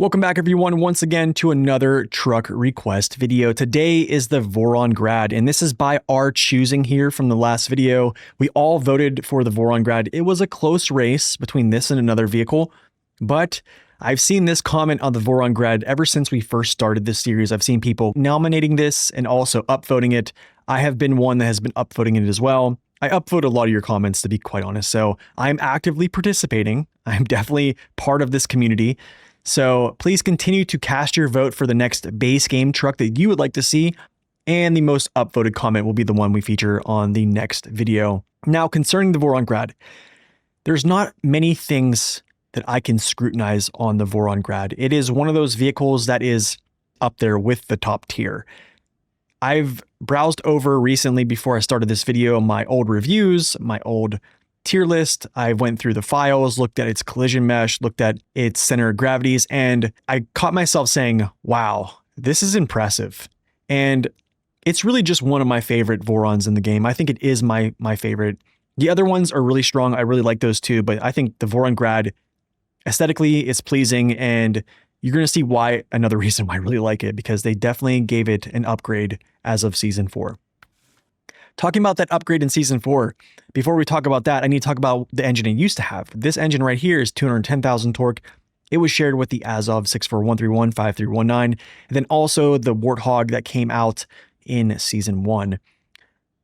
Welcome back everyone once again to another truck request video. Today is the Voron Grad, and this is by our choosing here from the last video. We all voted for the Voron Grad. It was a close race between this and another vehicle, but I've seen this comment on the Voron Grad ever since we first started this series. I've seen people nominating this and also upvoting it. I have been one that has been upvoting it as well. I upvote a lot of your comments, to be quite honest, so I'm actively participating. I'm definitely part of this community. So please continue to cast your vote for the next base game truck that you would like to see, and the most upvoted comment will be the one we feature on the next video. Now, concerning the Voron Grad, there's not many things that I can scrutinize on the Voron Grad. It is one of those vehicles that is up there with the top tier. I've browsed over recently before I started this video my old reviews, my old tier list. I went through the files, looked at its collision mesh, looked at its center of gravities, and I caught myself saying, wow, this is impressive. And it's really just one of my favorite Vorons in the game. I think it is my favorite. The other ones are really strong. I really like those too, but I think the Voron Grad, aesthetically, it's pleasing, and you're going to see why, another reason why I really like it, because they definitely gave it an upgrade as of Season 4. Talking about that upgrade in Season 4, before we talk about that, I need to talk about the engine it used to have. This engine right here is 210,000 torque. It was shared with the Azov 64131, 5319, and then also the Warthog that came out in Season 1.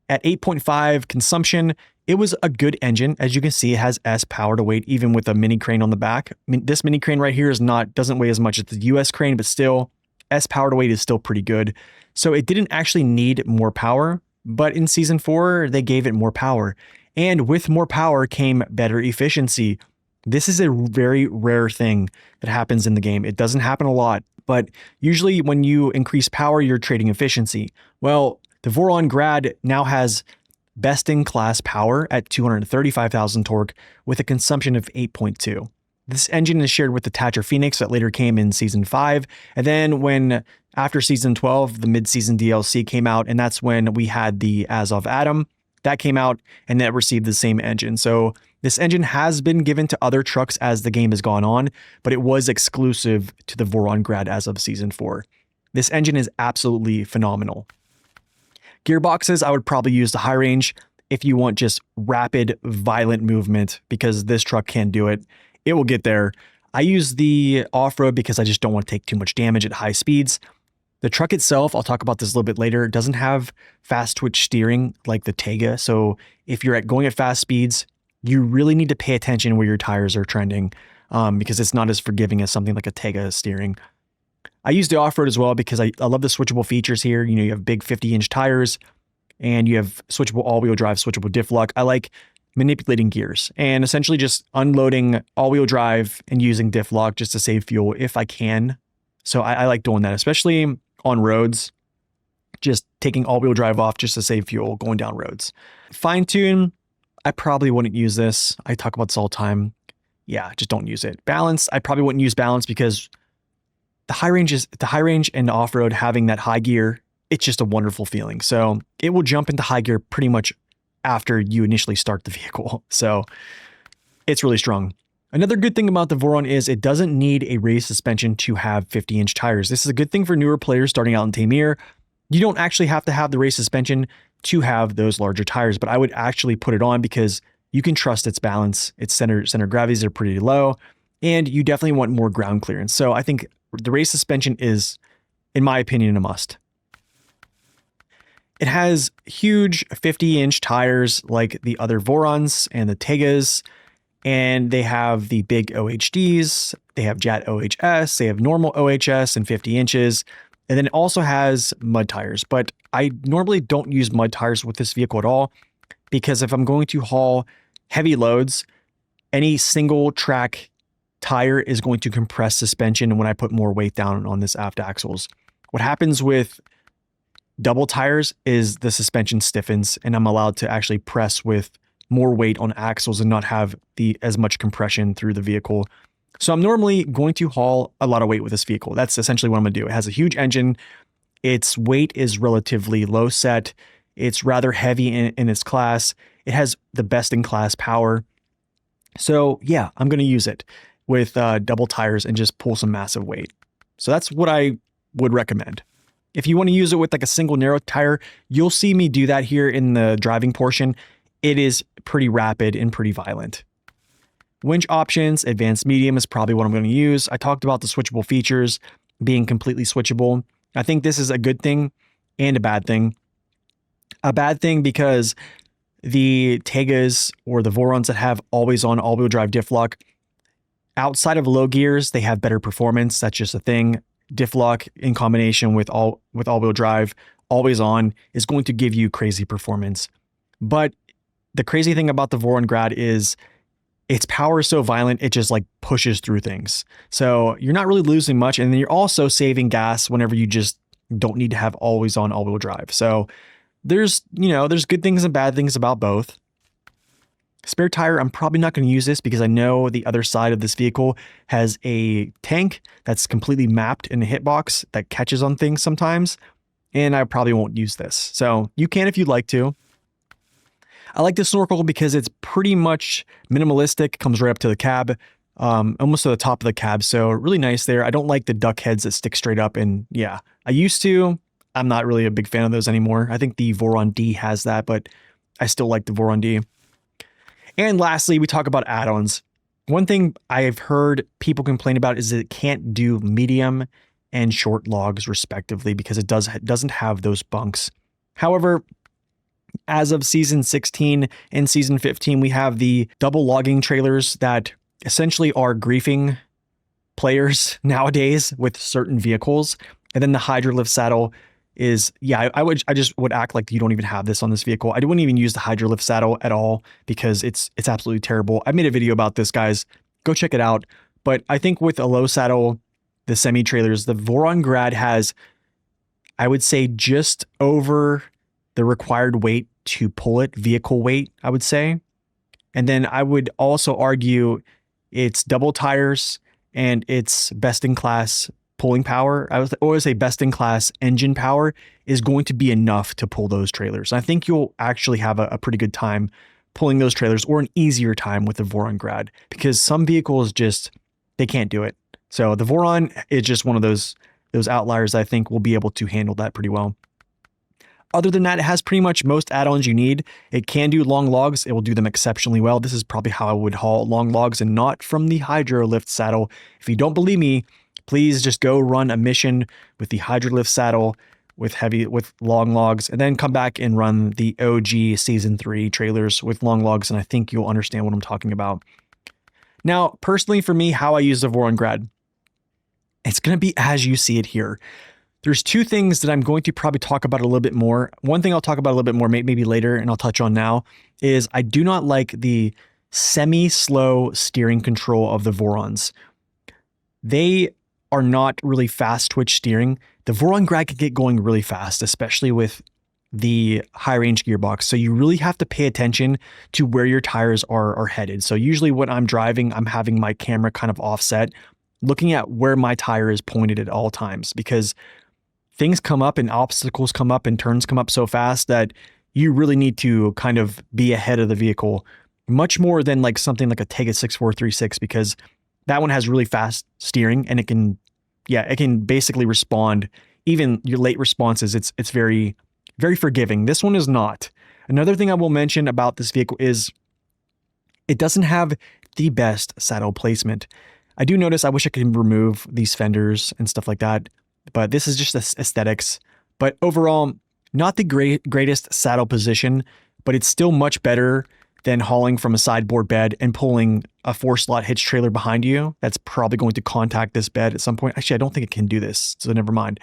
At 8.5 consumption, it was a good engine. As you can see, it has S power to weight, even with a mini crane on the back. I mean, this mini crane right here doesn't weigh as much as the US crane, but still, S power to weight is still pretty good. So it didn't actually need more power. But in Season 4, they gave it more power. And with more power came better efficiency. This is a very rare thing that happens in the game. It doesn't happen a lot, but usually when you increase power, you're trading efficiency. Well, the Voron Grad now has best-in-class power at 235,000 torque with a consumption of 8.2. This engine is shared with the Thatcher Phoenix that later came in Season 5. And then after Season 12, the mid-season DLC came out, and that's when we had the Azov Atom. That came out, and that received the same engine. So this engine has been given to other trucks as the game has gone on, but it was exclusive to the Voron Grad as of Season 4. This engine is absolutely phenomenal. Gearboxes, I would probably use the high range if you want just rapid, violent movement, because this truck can do it. It will get there. I use the off-road because I just don't want to take too much damage at high speeds. The truck itself, I'll talk about this a little bit later, doesn't have fast twitch steering like the Tega. So if you're going at fast speeds, you really need to pay attention where your tires are trending because it's not as forgiving as something like a Tega steering. I use the off-road as well because I love the switchable features here. You know, you have big 50-inch tires and you have switchable all-wheel drive, switchable diff lock. I like manipulating gears and essentially just unloading all-wheel drive and using diff lock just to save fuel if I can. So I like doing that, especially on roads, just taking all-wheel drive off just to save fuel going down roads. Fine tune, I probably wouldn't use this. I talk about this all the time. Yeah, just don't use it. Balance, I probably wouldn't use balance because the high range and off-road, having that high gear, it's just a wonderful feeling. So it will jump into high gear pretty much after you initially start the vehicle. So it's really strong. Another good thing about the Voron is it doesn't need a raised suspension to have 50-inch tires. This is a good thing for newer players starting out in Tamir. You don't actually have to have the raised suspension to have those larger tires, but I would actually put it on because you can trust its balance. Its center gravities are pretty low, and you definitely want more ground clearance. So I think the raised suspension is, in my opinion, a must. It has huge 50-inch tires like the other Vorons and the Tegas, and they have the big OHDs, they have Jet OHS, they have normal OHS and 50 inches, and then it also has mud tires. But I normally don't use mud tires with this vehicle at all, because if I'm going to haul heavy loads, any single track tire is going to compress suspension when I put more weight down on this aft axles. What happens with double tires is the suspension stiffens, and I'm allowed to actually press with more weight on axles and not have as much compression through the vehicle. So I'm normally going to haul a lot of weight with this vehicle. That's essentially what I'm going to do. It has a huge engine. Its weight is relatively low set. It's rather heavy in its class. It has the best in class power. So yeah, I'm going to use it. with double tires and just pull some massive weight. So that's what I would recommend. If you want to use it with like a single narrow tire, you'll see me do that here in the driving portion. It is pretty rapid and pretty violent. Winch options, advanced medium is probably what I'm going to use. I talked about the switchable features being completely switchable. I think this is a good thing and a bad thing. A bad thing because the Tegas or the Vorons that have always on all-wheel drive diff lock, outside of low gears, they have better performance. That's just a thing. Diff lock in combination with all-wheel drive, always on, is going to give you crazy performance. But the crazy thing about the Voron Grad is its power is so violent, it just like pushes through things. So you're not really losing much, and then you're also saving gas whenever you just don't need to have always on all-wheel drive. So there's good things and bad things about both. Spare tire, I'm probably not going to use this because I know the other side of this vehicle has a tank that's completely mapped in a hitbox that catches on things sometimes, and I probably won't use this. So you can if you'd like to. I like the snorkel because it's pretty much minimalistic, comes right up to the cab, almost to the top of the cab, so really nice there. I don't like the duck heads that stick straight up, and yeah, I used to. I'm not really a big fan of those anymore. I think the Voron D has that, but I still like the Voron D. And lastly, we talk about add-ons. One thing I've heard people complain about is that it can't do medium and short logs respectively because it doesn't have those bunks. However, as of season 16 and season 15, we have the double logging trailers that essentially are griefing players nowadays with certain vehicles. And then the Hydrolift saddle is, yeah, I just would act like you don't even have this on this vehicle. I wouldn't even use the Hydrolift saddle at all because it's absolutely terrible. I made a video about this, guys. Go check it out. But I think with a low saddle, the semi trailers, the Voron Grad has, I would say, just over the required weight to pull it, vehicle weight, I would say. And then I would also argue it's double tires and it's best in class pulling power. I would always say best in class engine power is going to be enough to pull those trailers. I think you'll actually have a pretty good time pulling those trailers, or an easier time with the Voron Grad, because some vehicles just, they can't do it. So the Voron is just one of those outliers I think will be able to handle that pretty well. Other than that, it has pretty much most add-ons you need. It can do long logs. It will do them exceptionally well. This is probably how I would haul long logs and not from the Hydrolift saddle. If you don't believe me, please just go run a mission with the Hydrolift saddle with long logs, and then come back and run the OG season 3 trailers with long logs, and I think you'll understand what I'm talking about. Now, personally for me, how I use the Voron Grad, it's going to be as you see it here. There's two things that I'm going to probably talk about a little bit more. One thing I'll talk about a little bit more, maybe later, and I'll touch on now, is I do not like the semi-slow steering control of the Vorons. They are not really fast twitch steering. The Voron Grad can get going really fast, especially with the high range gearbox. So you really have to pay attention to where your tires are headed. So usually when I'm driving, I'm having my camera kind of offset, looking at where my tire is pointed at all times, because things come up and obstacles come up and turns come up so fast that you really need to kind of be ahead of the vehicle, much more than like something like a Tega 6436, because that one has really fast steering and it can basically respond. Even your late responses, it's very, very forgiving. This one is not. Another thing I will mention about this vehicle is it doesn't have the best saddle placement. I do notice I wish I could remove these fenders and stuff like that, but this is just aesthetics. But overall, not the greatest saddle position, but it's still much better than hauling from a sideboard bed and pulling a 4-slot hitch trailer behind you. That's probably going to contact this bed at some point. Actually, I don't think it can do this, so never mind.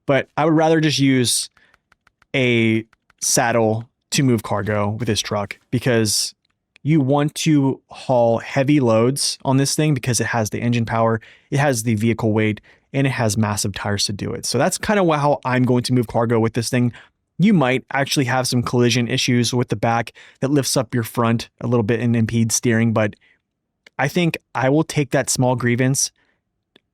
But I would rather just use a saddle to move cargo with this truck, because you want to haul heavy loads on this thing because it has the engine power, it has the vehicle weight, and it has massive tires to do it. So that's kind of how I'm going to move cargo with this thing. You might actually have some collision issues with the back that lifts up your front a little bit and impedes steering, but I think I will take that small grievance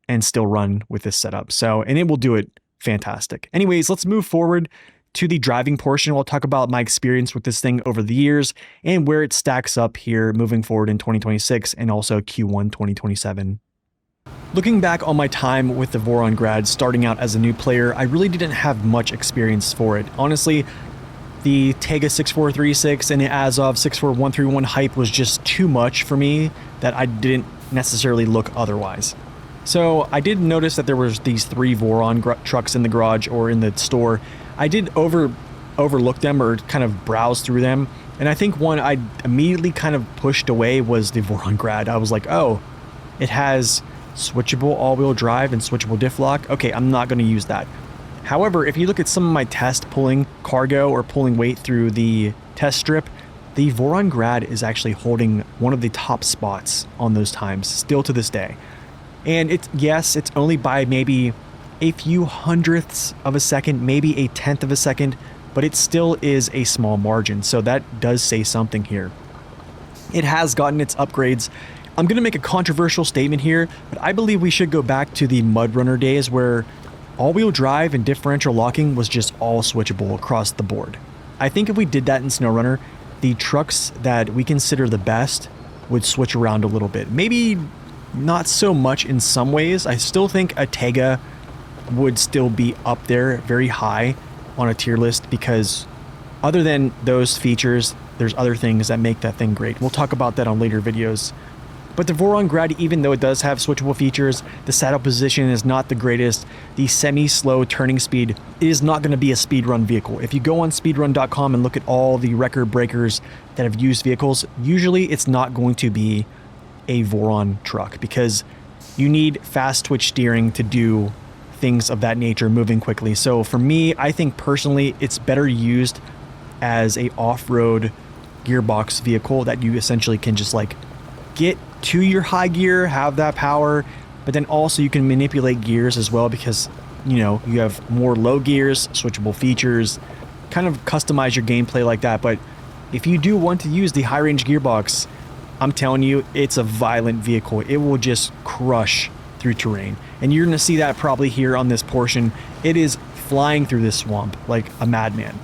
and still run with this setup. So, and it will do it fantastic. Anyways, let's move forward to the driving portion, we'll talk about my experience with this thing over the years and where it stacks up here moving forward in 2026 and also Q1 2027. Looking back on my time with the Voron Grad starting out as a new player, I really didn't have much experience for it. Honestly, the Tega 6436 and the Azov 64131 hype was just too much for me that I didn't necessarily look otherwise. So I did notice that there was these 3 Voron trucks in the garage or in the store. I did overlook them or kind of browse through them. And I think one I immediately kind of pushed away was the Voron Grad. I was like, oh, it has switchable all-wheel drive and switchable diff lock. Okay, I'm not going to use that. However, if you look at some of my test pulling cargo or pulling weight through the test strip, the Voron Grad is actually holding one of the top spots on those times still to this day. And yes, it's only by maybe a few hundredths of a second, maybe a tenth of a second, but it still is a small margin. So that does say something here. It has gotten its upgrades. I'm going to make a controversial statement here, but I believe we should go back to the MudRunner days where all-wheel drive and differential locking was just all switchable across the board. I think if we did that in SnowRunner, the trucks that we consider the best would switch around a little bit. Maybe not so much in some ways. I still think a Tega would still be up there very high on a tier list because other than those features, there's other things that make that thing great. We'll talk about that on later videos. But the Voron Grad, even though it does have switchable features, the saddle position is not the greatest. The semi-slow turning speed is not going to be a speedrun vehicle. If you go on speedrun.com and look at all the record breakers that have used vehicles, usually it's not going to be a Voron truck because you need fast twitch steering to do things of that nature moving quickly. So for me, I think personally it's better used as a off-road gearbox vehicle that you essentially can just like get to your high gear, have that power, but then also you can manipulate gears as well because, you know, you have more low gears, switchable features, kind of customize your gameplay like that. But if you do want to use the high range gearbox, I'm telling you, it's a violent vehicle. It will just crush through terrain. And you're going to see that probably here on this portion. It is flying through this swamp like a madman.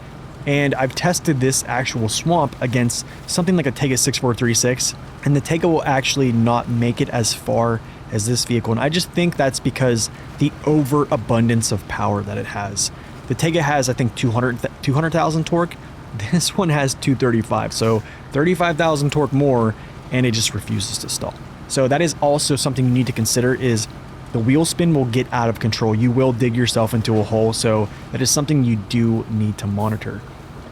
And I've tested this actual swamp against something like a Tega 6436, and the Tega will actually not make it as far as this vehicle. And I just think that's because the overabundance of power that it has. The Tega has, I think, 200,000 torque. This one has 235, so 35,000 torque more, and it just refuses to stall. So that is also something you need to consider is the wheel spin will get out of control. You will dig yourself into a hole, so that is something you do need to monitor.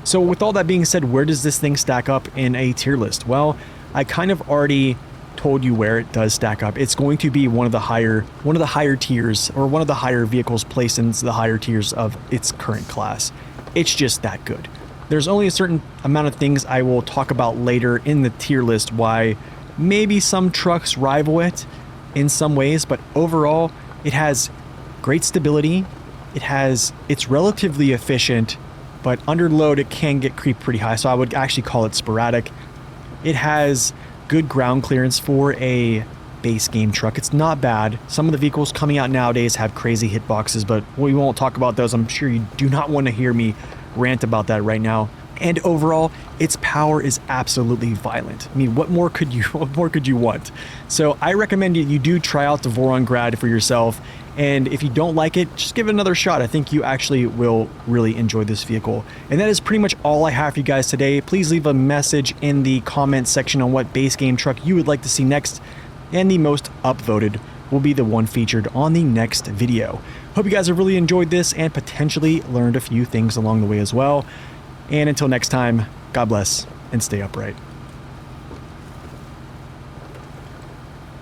So with all that being said, where does this thing stack up in a tier list? Well, I kind of already told you where it does stack up. It's going to be one of the higher tiers, or one of the higher vehicles placed in the higher tiers of its current class. It's just that good. There's only a certain amount of things I will talk about later in the tier list why maybe some trucks rival it in some ways, but overall it has great stability. It's relatively efficient, but under load it can get creep pretty high, so I would actually call it sporadic. It has good ground clearance for a base game truck. It's not bad. Some of the vehicles coming out nowadays have crazy hitboxes, but we won't talk about those. I'm sure you do not want to hear me rant about that right now. And overall, its power is absolutely violent. I mean, what more could you want? So I recommend you do try out the Voron Grad for yourself. And if you don't like it, just give it another shot. I think you actually will really enjoy this vehicle. And that is pretty much all I have for you guys today. Please leave a message in the comments section on what base game truck you would like to see next. And the most upvoted will be the one featured on the next video. Hope you guys have really enjoyed this and potentially learned a few things along the way as well. And until next time, God bless and stay upright.